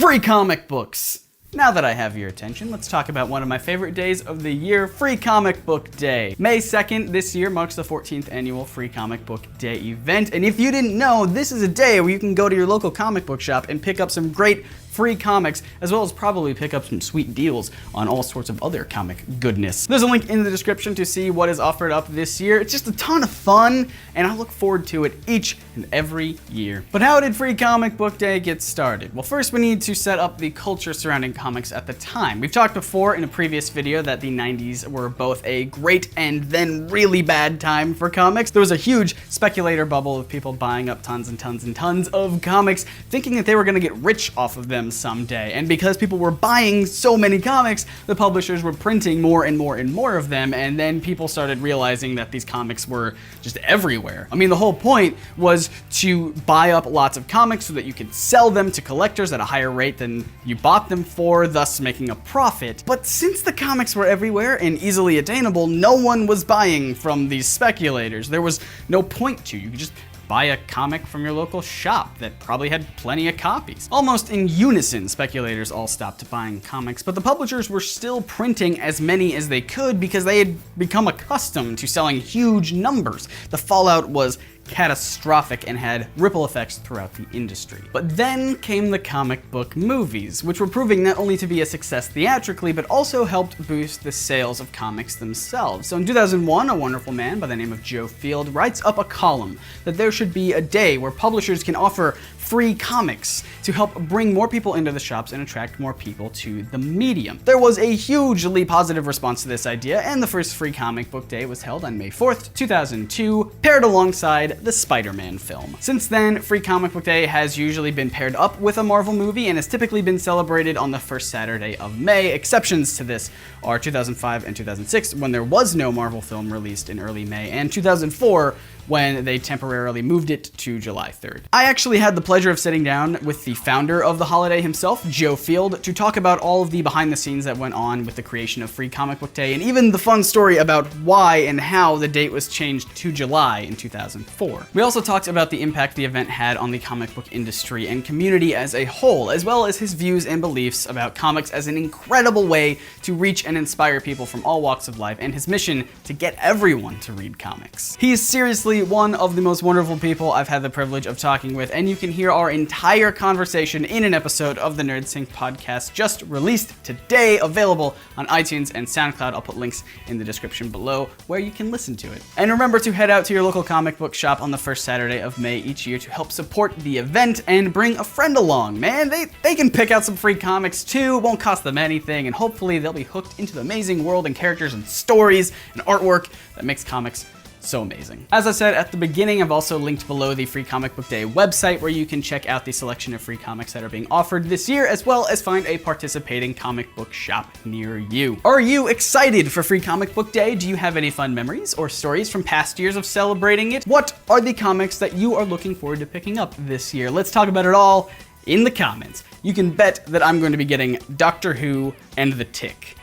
Free comic books! Now that I have your attention, let's talk about one of my favorite days of the year, Free Comic Book Day. May 2nd this year marks the 14th annual Free Comic Book Day event, and if you didn't know, this is a day where you can go to your local comic book shop and pick up some great free comics, as well as probably pick up some sweet deals on all sorts of other comic goodness. There's a link in the description to see what is offered up this year. It's just a ton of fun, and I look forward to it each and every year. But how did Free Comic Book Day get started? Well, first we need to set up the culture surrounding comics at the time. We've talked before in a previous video that the 90s were both a great and then really bad time for comics. There was a huge speculator bubble of people buying up tons and tons and tons of comics, thinking that they were gonna get rich off of them someday. And because people were buying so many comics, the publishers were printing more and more and more of them, and then people started realizing that these comics were just everywhere. I mean, the whole point was to buy up lots of comics so that you could sell them to collectors at a higher rate than you bought them for, thus making a profit. But since the comics were everywhere and easily attainable, no one was buying from these speculators. There was no point to. You could just buy a comic from your local shop that probably had plenty of copies. Almost in unison, speculators all stopped buying comics, but the publishers were still printing as many as they could because they had become accustomed to selling huge numbers. The fallout was catastrophic and had ripple effects throughout the industry. But then came the comic book movies, which were proving not only to be a success theatrically, but also helped boost the sales of comics themselves. So in 2001, a wonderful man by the name of Joe Field writes up a column that there should be a day where publishers can offer free comics to help bring more people into the shops and attract more people to the medium. There was a hugely positive response to this idea, and the first Free Comic Book Day was held on May 4th, 2002, paired alongside the Spider-Man film. Since then, Free Comic Book Day has usually been paired up with a Marvel movie and has typically been celebrated on the first Saturday of May. Exceptions to this are 2005 and 2006, when there was no Marvel film released in early May, and 2004, when they temporarily moved it to July 3rd. I actually had the pleasure of sitting down with the founder of the holiday himself, Joe Field, to talk about all of the behind the scenes that went on with the creation of Free Comic Book Day, and even the fun story about why and how the date was changed to July in 2004. We also talked about the impact the event had on the comic book industry and community as a whole, as well as his views and beliefs about comics as an incredible way to reach and inspire people from all walks of life, and his mission to get everyone to read comics. He is seriously one of the most wonderful people I've had the privilege of talking with, and you can hear our entire conversation in an episode of the NerdSync podcast just released today, available on iTunes and SoundCloud. I'll put links in the description below where you can listen to it. And remember to head out to your local comic book shop on the first Saturday of May each year to help support the event and bring a friend along. Man, they can pick out some free comics too, it won't cost them anything, and hopefully they'll be hooked into the amazing world and characters and stories and artwork that makes comics so amazing. As I said at the beginning, I've also linked below the Free Comic Book Day website where you can check out the selection of free comics that are being offered this year, as well as find a participating comic book shop near you. Are you excited for Free Comic Book Day? Do you have any fun memories or stories from past years of celebrating it? What are the comics that you are looking forward to picking up this year? Let's talk about it all in the comments. You can bet that I'm going to be getting Doctor Who and The Tick.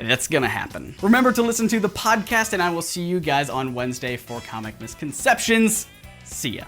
That's gonna happen. Remember to listen to the podcast, and I will see you guys on Wednesday for Comic Misconceptions. See ya.